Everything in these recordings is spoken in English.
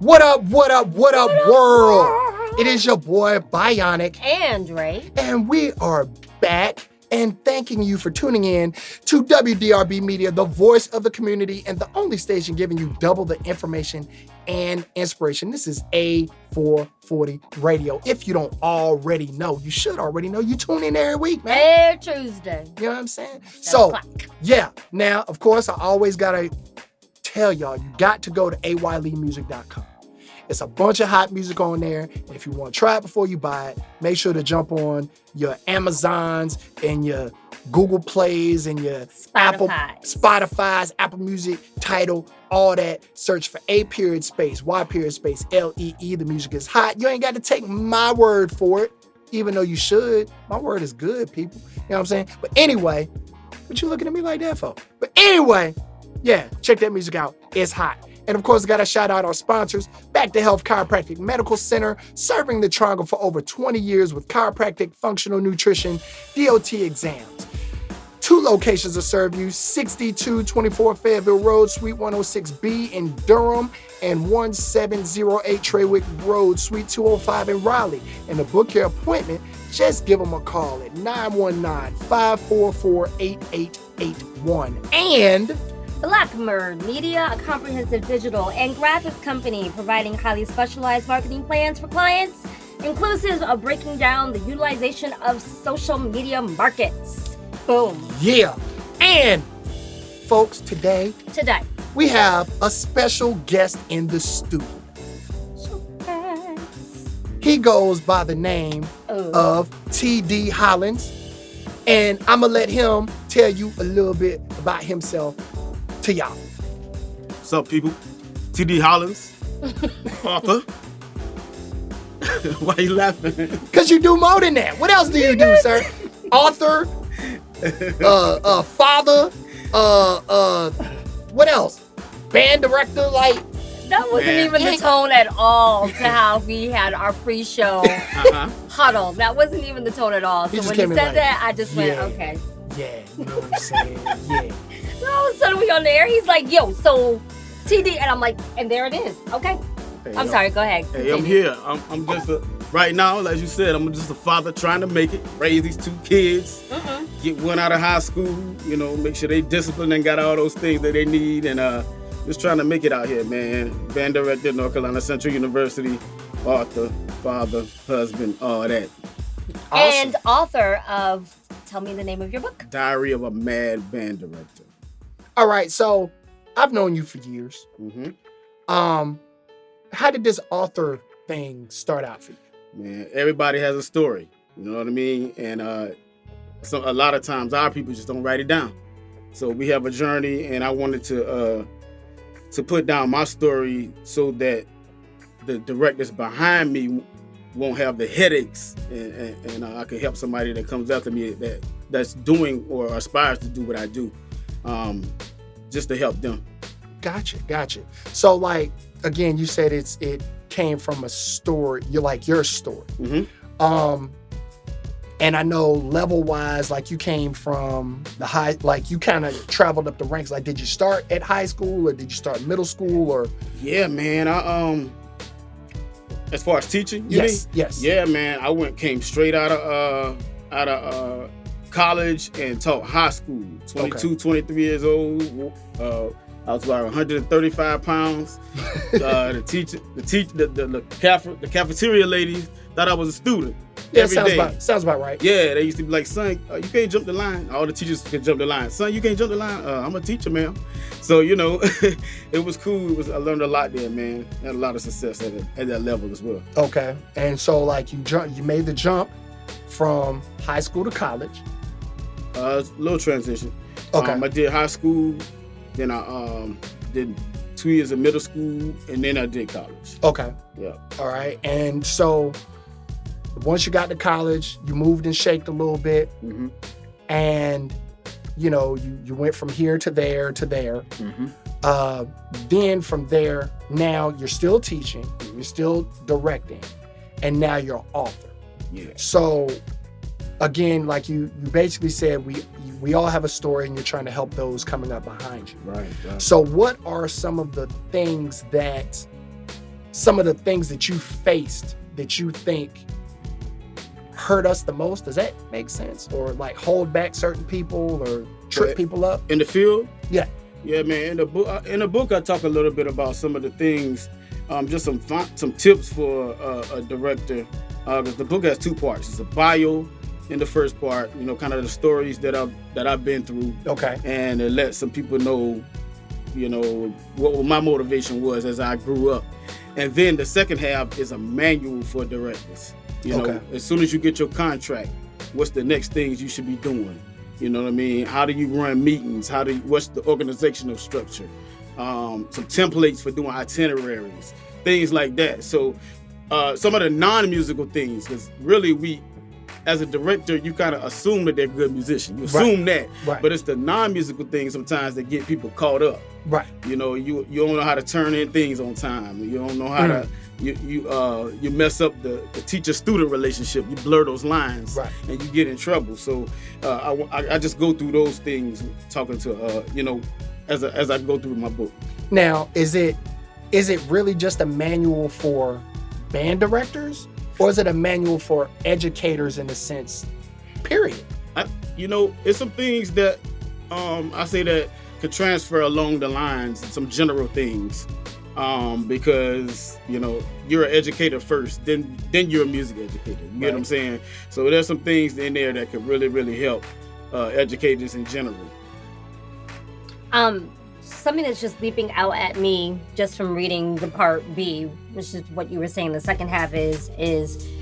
What up, world? It is your boy, Bionic. And Ray. And we are back and thanking you for tuning in to WDRB Media, the voice of the community and the only station giving you double the information and inspiration. This is A-440 Radio. If you don't already know, you should already know. You tune in every week, man. Every Tuesday. You know what I'm saying? So, yeah. Now, of course, I always got to tell y'all, you got to go to ayleemusic.com. It's a bunch of hot music on there. And if you want to try it before you buy it, make sure to jump on your Amazons and your Google Plays and your Spotify's, Apple Music, Tidal, all that. Search for A.Y.L.E.E. The music is hot. You ain't got to take my word for it, even though you should. My word is good, people. You know what I'm saying? But anyway, what you looking at me like that for? But anyway, yeah, check that music out. It's hot. And of course, got to shout out our sponsors, Back to Health Chiropractic Medical Center, serving the Triangle for over 20 years with chiropractic, functional nutrition, DOT exams. 2 locations to serve you, 6224 Fayetteville Road, Suite 106B in Durham, and 1708 Treywick Road, Suite 205 in Raleigh. And to book your appointment, just give them a call at 919-544-8881. And Blackmer Media, a comprehensive digital and graphics company providing highly specialized marketing plans for clients, inclusive of breaking down the utilization of social media markets. Boom. Yeah. And folks, today, we have a special guest in the studio. He goes by the name of T.D. Hollins. And I'm going to let him tell you a little bit about himself to y'all. What's up, people? T.D. Hollins, author. Why you laughing? Because you do more than that. What else do you do, sir? Author, father, what else? Band director, like. That wasn't even the tone at all to how we had our pre-show huddle. That wasn't even the tone at all. So when he said that, I just went, okay. Yeah, you know what I'm saying? Yeah. So all of a sudden we on the air, he's like, yo, so TD, and I'm like, and there it is. Okay. Hey, I'm sorry, go ahead. Hey, I'm here. I'm just right now, as you said, I'm just a father trying to make it, raise these 2 kids, get one out of high school, you know, make sure they disciplined and got all those things that they need, and just trying to make it out here, man. Band director at North Carolina Central University, author, father, husband, all that. Awesome. And author of, tell me the name of your book. Diary of a Mad Band Director. All right, so I've known you for years. How did this author thing start out for you? Man, everybody has a story, you know what I mean? And so a lot of times our people just don't write it down. So we have a journey, and I wanted to put down my story so that the directors behind me won't have the headaches, and I can help somebody that comes after me that's doing or aspires to do what I do, just to help them. Gotcha. So, like, again, you said it came from a story. Your story. And I know level-wise, like, you came from the high, like, you kind of traveled up the ranks. Like, did you start at high school, or did you start middle school, or? Yeah, man. I as far as teaching, you mean? Yes. Yeah, man. I came straight out of college and taught high school. 22, 23 years old. I was about 135 pounds. The cafeteria ladies thought I was a student. Yeah, sounds about right. Yeah, they used to be like, son, you can't jump the line. All the teachers can jump the line. Son, you can't jump the line. I'm a teacher, ma'am. So, you know, it was cool. I learned a lot there, man. Had a lot of success at that level as well. Okay. And so, like, you made the jump from high school to college. A little transition. Okay. I did high school, then I did 2 years of middle school, and then I did college. Okay. Yeah. All right. And so once you got to college, you moved and shaked a little bit, and you know, you went from here to there to there. Then from there, now you're still teaching, you're still directing, and now you're an author. Yeah. So again, like you basically said, we all have a story, and you're trying to help those coming up behind you. Right. So what are some of the things that some of the things that you faced that you think hurt us the most? Does that make sense? Or like hold back certain people or trip people up? In the field? Yeah. Yeah, man. In the book, I talk a little bit about some of the things, just some tips for a director. Because the book has 2 parts. It's a bio in the first part, kind of the stories that I've been through. Okay. And it let some people know, what my motivation was as I grew up. And then the second half is a manual for directors. As soon as you get your contract, what's the next things you should be doing? You know what I mean? How do you run meetings? What's the organizational structure? Some templates for doing itineraries, things like that. So some of the non-musical things, because really as a director, you kind of assume that they're good musicians. You assume that, but it's the non-musical things sometimes that get people caught up. Right. You don't know how to turn in things on time. You don't know how to. You mess up the teacher-student relationship. You blur those lines, and you get in trouble. So I just go through those things, talking to as I go through my book. Now, is it really just a manual for band directors, or is it a manual for educators in a sense? Period. It's some things that I say that could transfer along the lines, some general things. Because you're an educator first, then you're a music educator. You get what I'm saying? So there's some things in there that could really, really help educators in general. Something that's just leaping out at me just from reading the part B, which is what you were saying. The second half is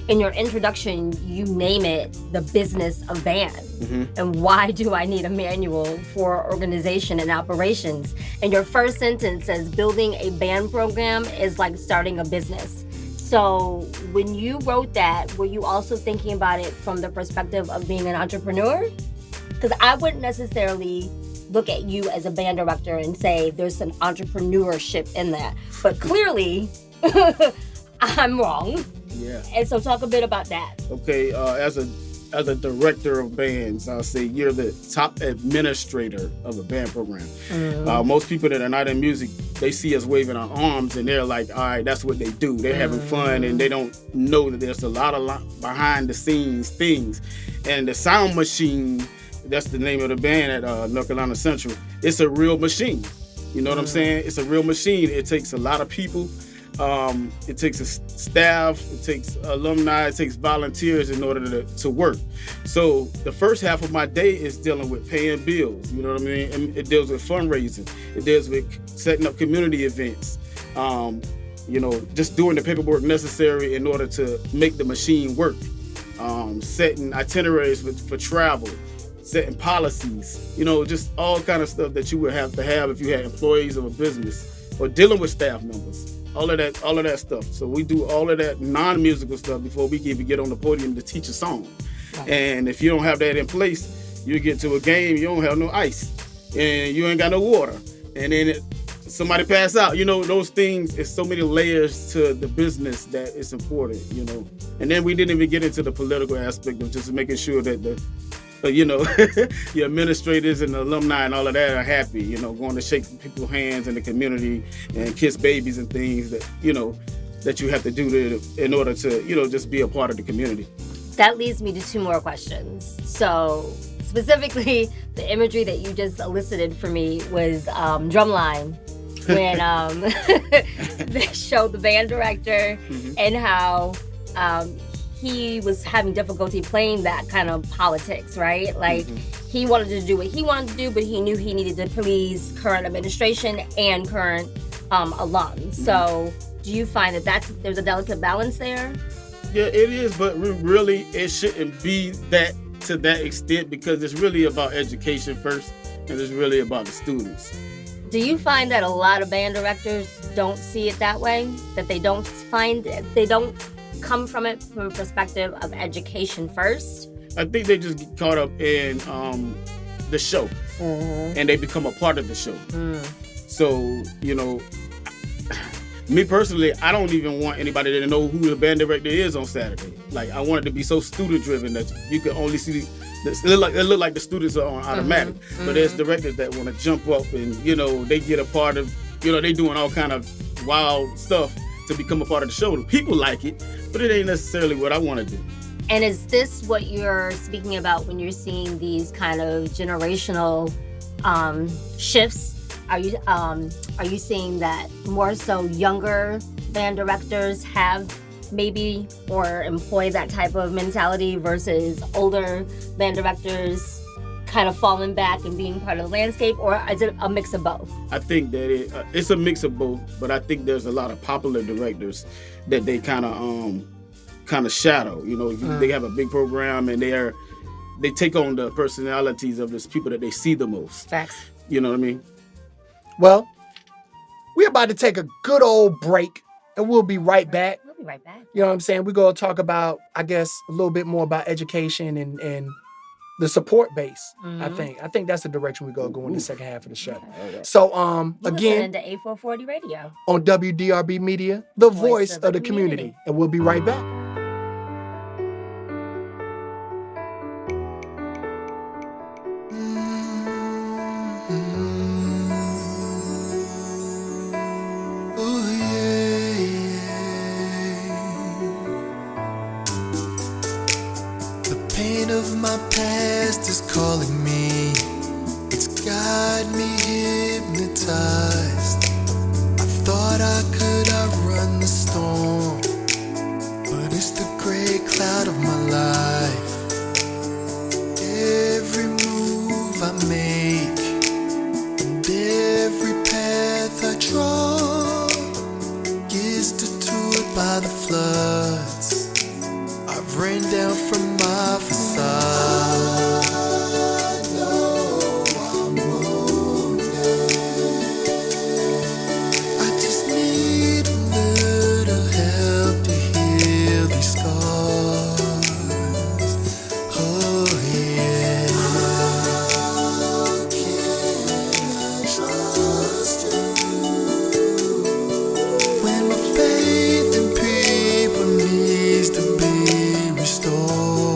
in your introduction, you name it the business of band. Mm-hmm. And why do I need a manual for organization and operations? And your first sentence says building a band program is like starting a business. So when you wrote that, were you also thinking about it from the perspective of being an entrepreneur? Because I wouldn't necessarily look at you as a band director and say there's an entrepreneurship in that. But clearly, I'm wrong. Yeah. And so talk a bit about that. Okay, as a director of bands, I'll say you're the top administrator of a band program. Mm-hmm. Most people that are not in music, they see us waving our arms and they're like, all right, that's what they do. They're having fun and they don't know that there's a lot of behind the scenes things. And the sound machine, that's the name of the band at North Carolina Central. It's a real machine. You know what I'm saying? It's a real machine. It takes a lot of people. It takes a staff. It takes alumni. It takes volunteers in order to work. So the first half of my day is dealing with paying bills. You know what I mean? And it deals with fundraising. It deals with setting up community events. Just doing the paperwork necessary in order to make the machine work. Setting itineraries for travel. Setting policies, just all kind of stuff that you would have to have if you had employees of a business, or dealing with staff members, all of that stuff. So we do all of that non-musical stuff before we can even get on the podium to teach a song. Right. And if you don't have that in place, you get to a game, you don't have no ice, and you ain't got no water, and then somebody pass out. Those things. It's so many layers to the business that it's important. And then we didn't even get into the political aspect of just making sure that your administrators and the alumni and all of that are happy, going to shake people's hands in the community and kiss babies and things that you have to do in order to, just be a part of the community. That leads me to 2 more questions. So specifically, the imagery that you just elicited for me was Drumline, when they showed the band director and how he was having difficulty playing that kind of politics, right? Like he wanted to do what he wanted to do, but he knew he needed to please current administration and current alums. So do you find that there's a delicate balance there? Yeah, it is, but really it shouldn't be that to that extent, because it's really about education first, and it's really about the students. Do you find that a lot of band directors don't see it that way? That they don't come from it from a perspective of education first? I think they just get caught up in the show, and they become a part of the show. So, me personally, I don't even want anybody to know who the band director is on Saturday. Like, I want it to be so student driven that you can only see it look like the students are on automatic. But there's directors that want to jump up and they get a part of, they doing all kind of wild stuff to become a part of the show. The people like it, but it ain't necessarily what I want to do. And is this what you're speaking about when you're seeing these kind of generational shifts? Are you seeing that more so younger band directors have maybe or employ that type of mentality versus older band directors kind of falling back and being part of the landscape, or is it a mix of both? I think that it's a mix of both, but I think there's a lot of popular directors that they kind of shadow. You know, they have a big program and they take on the personalities of those people that they see the most. Facts. You know what I mean? Well, we're about to take a good old break, and we'll be right back. We'll be right back. You know what I'm saying? We're going to talk about, I guess, a little bit more about education and the support base. I think that's the direction we're going to go in the second half of the show. Okay. So, You again, listening to A440 Radio. on WDRB Media, the voice of the community. And we'll be right back. Of my past is calling me. It's got me hypnotized. I thought I could outrun the storm, but it's the gray cloud of my life. Every move I make and every path I draw is detoured by the floods I've rained down from my facade. I know I'm wounded. I just need a little help to heal these scars. Oh yeah. How can I trust you when my faith in people needs to be restored?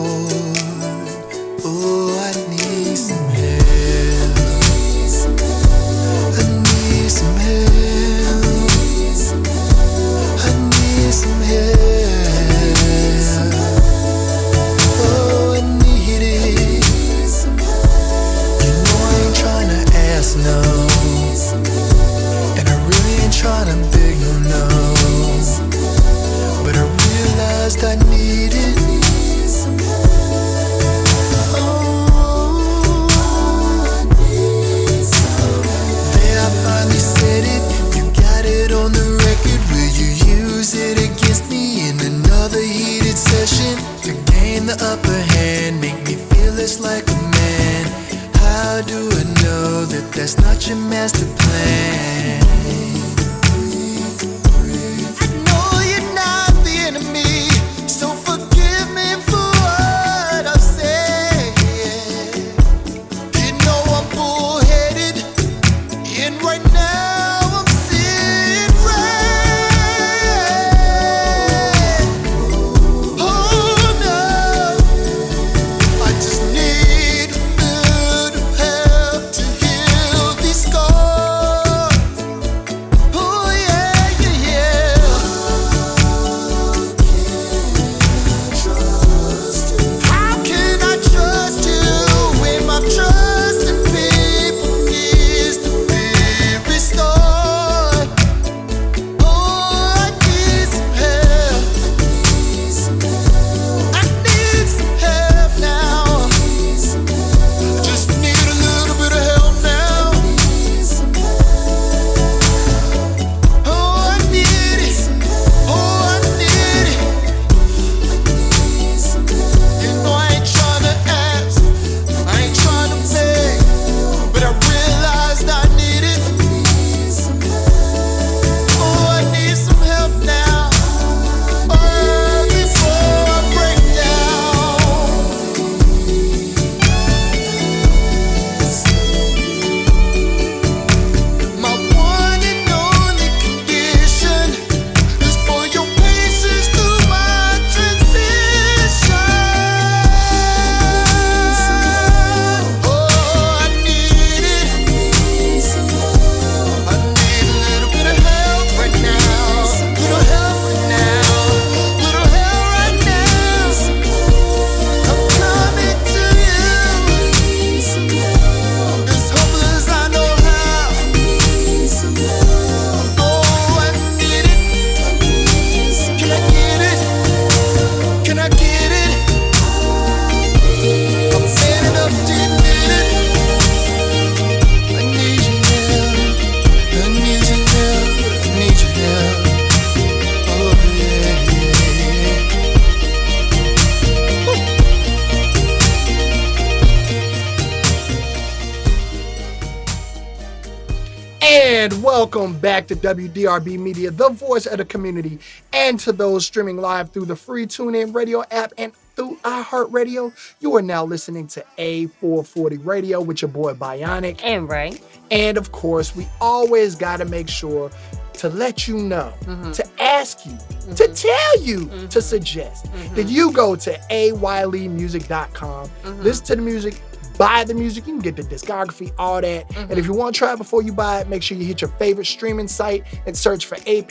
Welcome back to WDRB Media, the voice of the community, and to those streaming live through the free TuneIn Radio app and through iHeartRadio. You are now listening to A-440 Radio with your boy Bionic. And Ray. And of course, we always got to make sure to let you know, to ask you, to tell you, to suggest that you go to ayleemusic.com, listen to the music, buy the music. You can get the discography, all that. And if you want to try it before you buy it, make sure you hit your favorite streaming site and search for A.Y.L.E.E.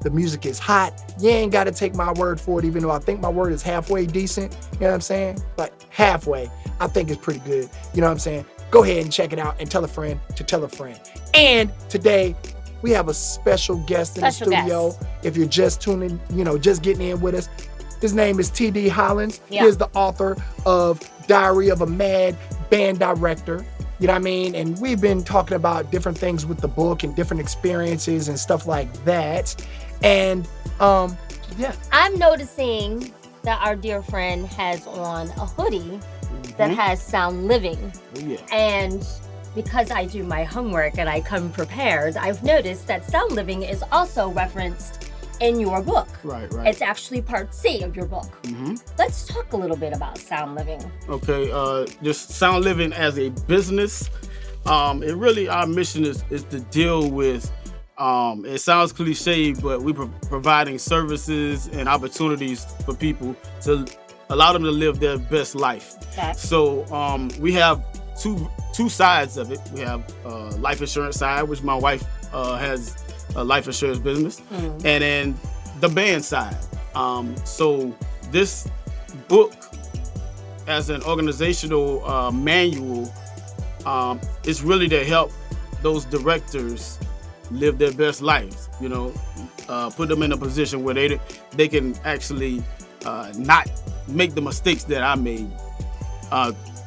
The music is hot. You ain't got to take my word for it, even though I think my word is halfway decent. You know what I'm saying? But halfway, I think it's pretty good. You know what I'm saying? Go ahead and check it out and tell a friend to tell a friend. And today, we have a special guest in the studio. If you're just tuning, just getting in with us, his name is T.D. Hollins. Yeah. He is the author of Diary of a Mad Band Director. You know what I mean? And we've been talking about different things with the book and different experiences and stuff like that. And, yeah. I'm noticing that our dear friend has on a hoodie that has Sound Living. Oh, yeah. And because I do my homework and I come prepared, I've noticed that Sound Living is also referenced in your book. Right. It's actually part C of your book. Let's talk a little bit about Sound Living. Okay, just Sound Living as a business. It really, our mission is to deal with, it sounds cliche, but we're providing services and opportunities for people to allow them to live their best life. Okay. So we have two sides of it. We have life insurance side, which my wife has a life insurance business, and then the band side. So this book, as an organizational manual, is really to help those directors live their best lives. Put them in a position where they can actually not make the mistakes that I made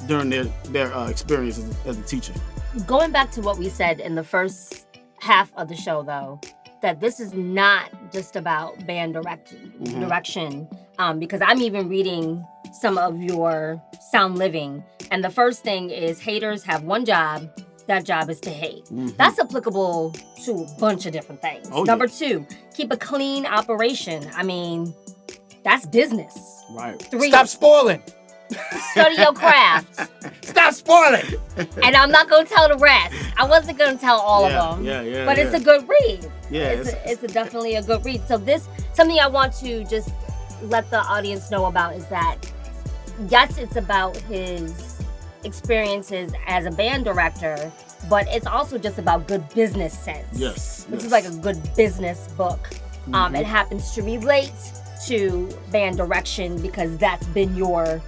during their experience as a teacher. Going back to what we said in the first half of the show, though, that this is not just about band direction, because I'm even reading some of your Sound Living, and the first thing is haters have one job. That job is to hate. That's applicable to a bunch of different things. Number 2, keep a clean operation. I mean, that's business. Right. 3, Stop spoiling. study your craft. Stop spoiling. And I'm not going to tell the rest. I wasn't going to tell all of them. Yeah. But it's a good read. Yeah. It's definitely a good read. So something I want to just let the audience know about is that, yes, it's about his experiences as a band director, but it's also just about good business sense. Yes. This is like a good business book. It happens to relate to band direction because that's been your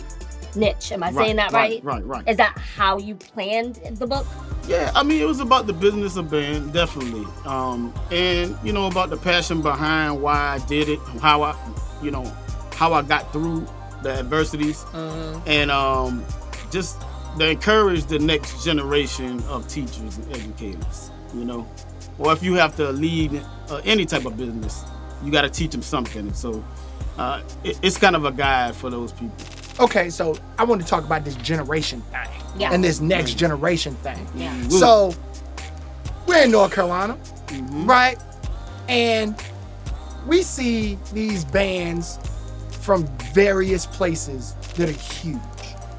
niche. Am I saying that right? Right. Is that how you planned the book? Yeah, I mean, it was about the business of band, definitely. And, about the passion behind why I did it, how I got through the adversities, and just to encourage the next generation of teachers and educators, Or if you have to lead any type of business, you got to teach them something. So it's kind of a guide for those people. Okay, so I want to talk about this generation thing and this next generation thing. Yeah. So we're in North Carolina, right? And we see these bands from various places that are huge.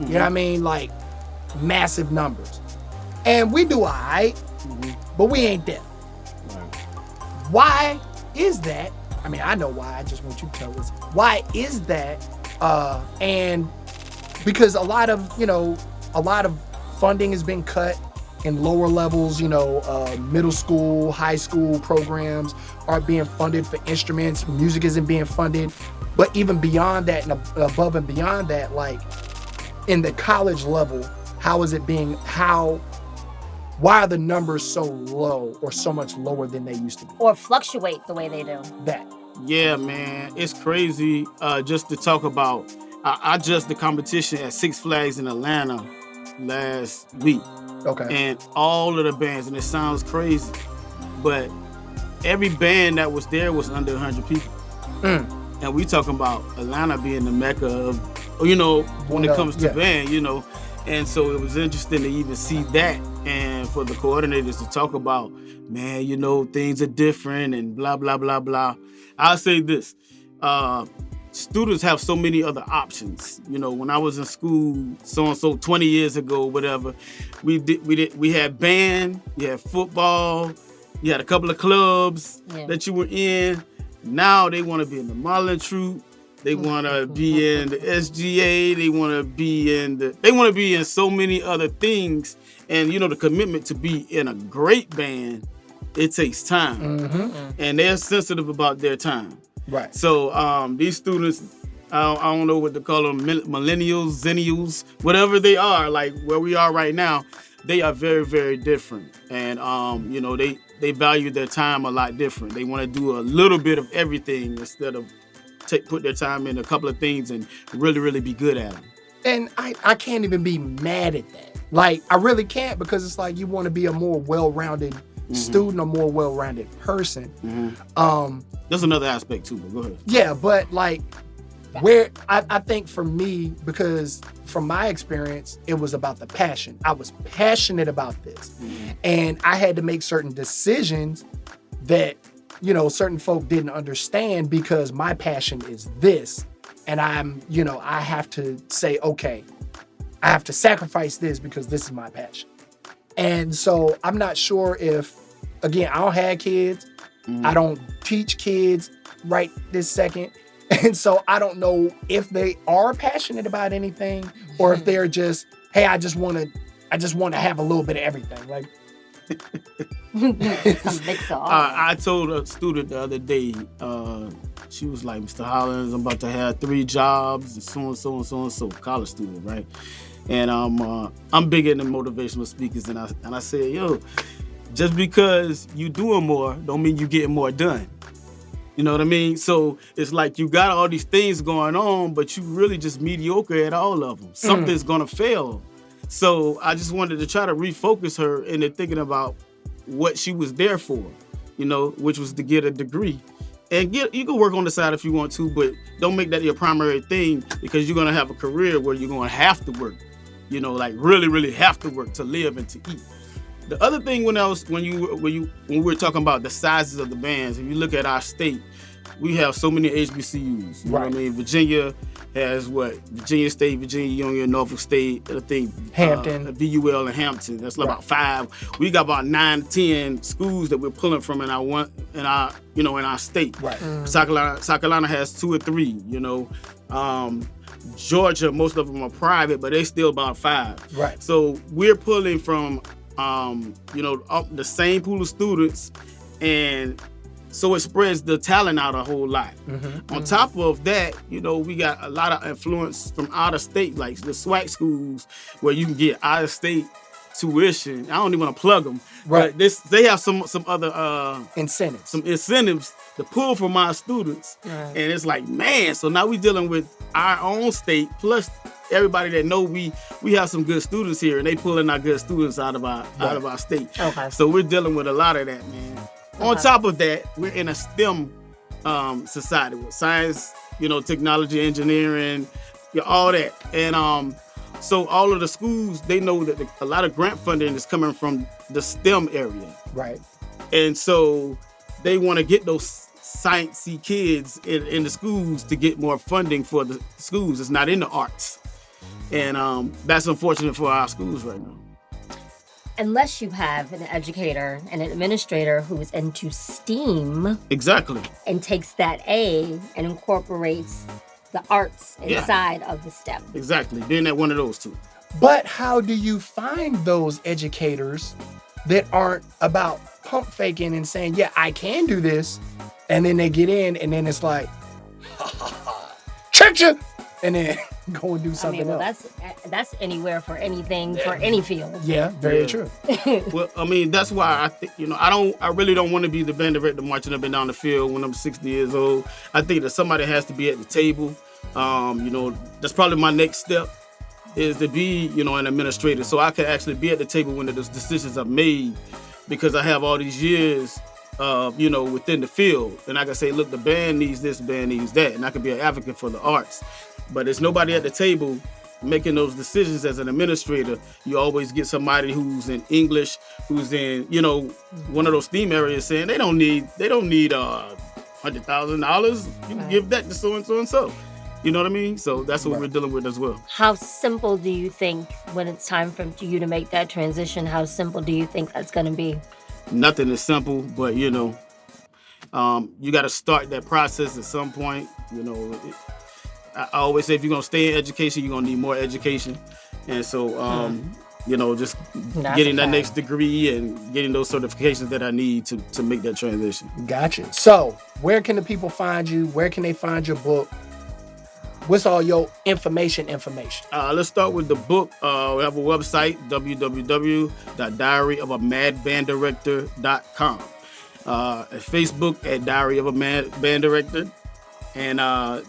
You know what I mean? Like massive numbers. And we do all right, but we ain't there. Why is that? I mean, I know why. I just want you to tell us. Why is that? And because a lot of funding has been cut in lower levels, middle school, high school programs aren't being funded for instruments. Music isn't being funded. But even beyond that and above and beyond that, like in the college level, why are the numbers so low or so much lower than they used to be? Or fluctuate the way they do. That. Yeah, man, it's crazy. Just to talk about, I judged the competition at Six Flags in Atlanta last week. Okay. And all of the bands, and it sounds crazy, but every band that was there was under 100 people. And we talking about Atlanta being the mecca of, when it comes to band, And so it was interesting to even see that. and for the coordinators to talk about, man, you know, things are different and blah, blah, blah, blah. I'll say this. Students have so many other options. You know, when I was in school, so 20 years ago, whatever, we had band, you had football, you had a couple of clubs that you were in. Now they want to be in the modeling troupe. They want to be in the SGA. They want to be in so many other things. And you know, the commitment to be in a great band, it takes time, and they're sensitive about their time. Right. So these students, I don't know what to call them, millennials, zennials, whatever they are, like where we are right now, they are very, very different. And, you know, they value their time a lot different. They want to do a little bit of everything instead of put their time in a couple of things and really, really be good at them. And I can't even be mad at that. Like, I really can't, because it's like you want to be a more well-rounded student, a more well-rounded person. There's another aspect too, but go ahead. Yeah, but like where I think for me, because from my experience, it was about the passion. I was passionate about this. And I had to make certain decisions that, you know, certain folk didn't understand, because my passion is this. And I have to say, okay, I have to sacrifice this because this is my passion. And so I'm not sure if, again, I don't have kids. I don't teach kids right this second. And so I don't know if they are passionate about anything, or if they're just, hey, I just want to have a little bit of everything. Like, I told a student the other day, she was like, Mr. Hollins, I'm about to have 3 jobs, and so and so and so and so, college student, right? And I'm big into motivational speakers, and I said, yo, just because you doing more don't mean you getting more done. You know what I mean? So it's like you got all these things going on, but you really just mediocre at all of them. Something's gonna fail. So I just wanted to try to refocus her into thinking about what she was there for, you know, which was to get a degree. And you can work on the side if you want to, but don't make that your primary thing, because you're gonna have a career where you're gonna have to work, you know, like really, really have to work to live and to eat. The other thing when we were talking about the sizes of the bands, if you look at our state, we have so many HBCUs. You know what I mean? Virginia has Virginia State, Virginia Union, Norfolk State, I think Hampton, VUL, and Hampton. That's about 5. We got about 9 to 10 schools that we're pulling from in our state. Right. South Carolina has 2 or 3. You know, Georgia, most of them are private, but they still about 5. Right. So we're pulling from the same pool of students, and so it spreads the talent out a whole lot. On top of that, you know, we got a lot of influence from out of state, like the SWAC schools, where you can get out of state tuition. I don't even want to plug them, but they have some other incentives, to pull from our students, and it's like, man. So now we're dealing with our own state plus everybody that know we have some good students here, and they pulling our good students out of our state. Okay. So we're dealing with a lot of that, man. On top of that, we're in a STEM society with science, you know, technology, engineering, all that. And so all of the schools, they know that a lot of grant funding is coming from the STEM area. Right. And so they want to get those sciencey kids in the schools to get more funding for the schools. It's not in the arts. And that's unfortunate for our schools right now. Unless you have an educator and an administrator who is into STEAM. Exactly. And takes that A and incorporates the arts inside of the STEM. Exactly. Being at one of those two. But how do you find those educators that aren't about pump faking and saying, yeah, I can do this, and then they get in and then it's like, tricked you, and then go and do something else. That's anywhere for anything, for any field. Yeah, very true. Well, I mean, that's why I think, you know, I really don't want to be the band director marching up and down the field when I'm 60 years old. I think that somebody has to be at the table. You know, that's probably my next step, is to be, you know, an administrator, so I can actually be at the table when those decisions are made, because I have all these years you know, within the field, and I can say, look, the band needs this, the band needs that, and I can be an advocate for the arts. But there's nobody at the table making those decisions as an administrator, you always get somebody who's in English, who's in, one of those theme areas saying they don't need $100,000. You can give that to so and so and so. You know what I mean? So that's what we're dealing with as well. How simple do you think, when it's time for you to make that transition, how simple do you think that's going to be? Nothing is simple, but you got to start that process at some point. I always say if you're going to stay in education, you're going to need more education. And so, just getting that next degree and getting those certifications that I need to make that transition. Gotcha. So where can the people find you? Where can they find your book? What's all your information? Let's start with the book. We have a website, www.diaryofamadbanddirector.com. Facebook at Diary of a Band Director. And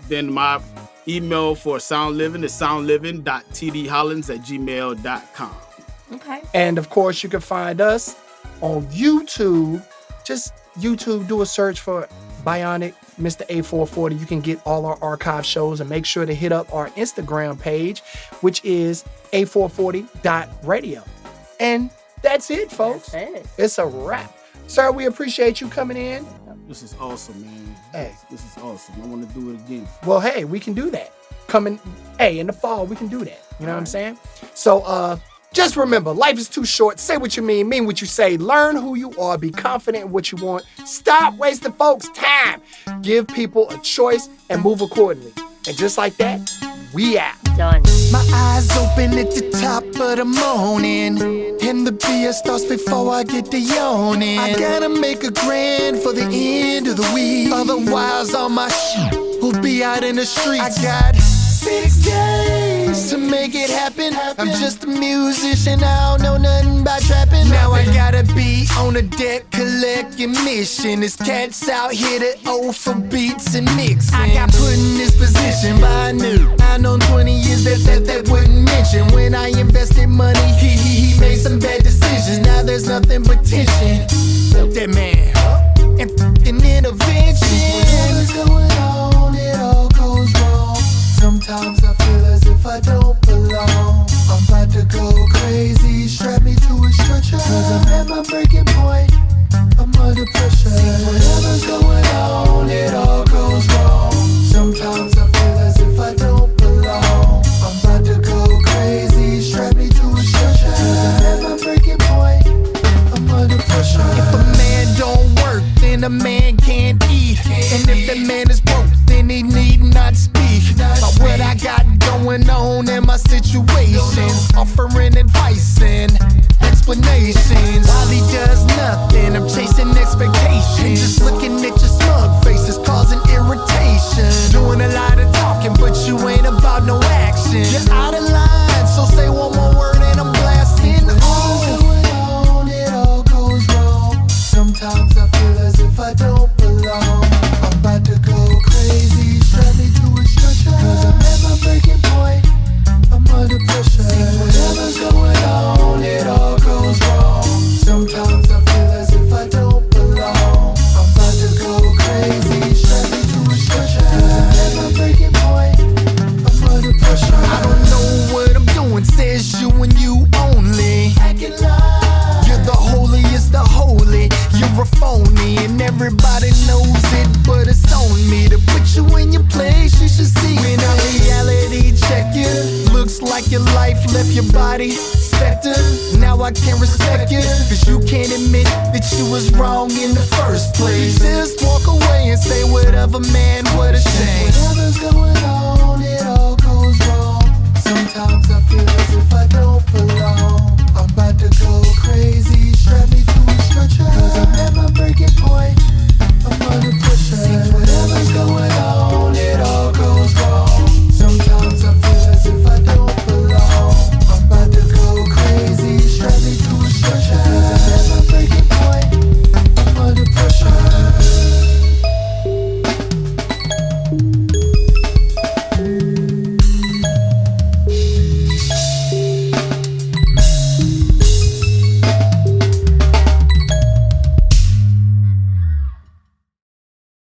then my email for Sound Living is soundliving.tdhollins@gmail.com. Okay. And of course, you can find us on YouTube. Just YouTube, do a search for Bionic Mr. A-440. You can get all our archive shows, and make sure to hit up our Instagram page, which is A440.radio. And that's it, folks. That's it. It's a wrap. Sir, we appreciate you coming in. This is awesome, man. Hey. This is awesome. I want to do it again. Well, hey, we can do that. In the fall, we can do that. You know what I'm saying? So, just remember, life is too short. Say what you mean what you say. Learn who you are. Be confident in what you want. Stop wasting folks' time. Give people a choice and move accordingly. And just like that, we out. Done. My eyes open at the top of the morning, and the beer starts before I get to yawning. I gotta make a grand for the end of the week, otherwise all my will be out in the streets. I got 6 days to make it happen. I'm just a musician, I don't know nothing about trapping. Now I gotta be on a deck collecting mission. There's cats out here that owe for beats and mixing. I got put in this position, but I knew I known 20 years that wouldn't mention. When I invested money, he made some bad decisions. Now there's nothing but tension. That man and fucking intervention. Whatever's going on, it all goes wrong. Sometimes I feel as if I don't belong. I'm about to go crazy, strap me to a stretcher, 'cause I'm at my breaking point, I'm under pressure. Whatever's going on, it all goes wrong. Sometimes I feel as if I don't belong. I'm about to go crazy, strap me to a stretcher, 'cause I'm at my breaking point, I'm under pressure. If a man don't work, then a man can't eat. And if the man is broke, then he need not speak about what I got going on in my situations, offering advice and explanations. While he does nothing, I'm chasing expectations. Just looking at your smug faces, causing irritation. Doing a lot of talking, but you ain't about no action. You're out of line, so say one more word and I'm blasting. It all goes wrong. Sometimes I feel as if I don't belong. I'm about to go crazy, strap me to a stretcher, 'cause I'm at my breaking point, I'm under pressure. Whatever's going on, it all goes wrong. Sometimes I feel as if I don't belong. I'm about to go crazy, strap me to a stretcher, 'cause I'm at my breaking point, I'm under pressure. I don't know what I'm doing, says you and you only. Acting like you're the holiest of holy. You're a phony and everybody knows it, but it's on me to put you in your place. You should see when I reality check you. Looks like your life left your body specter. Now I can't respect you, 'cause you can't admit that you was wrong in the first place. Just walk away and say whatever, man, what a shame. Whatever's going on, it all goes wrong. Sometimes I feel as if I don't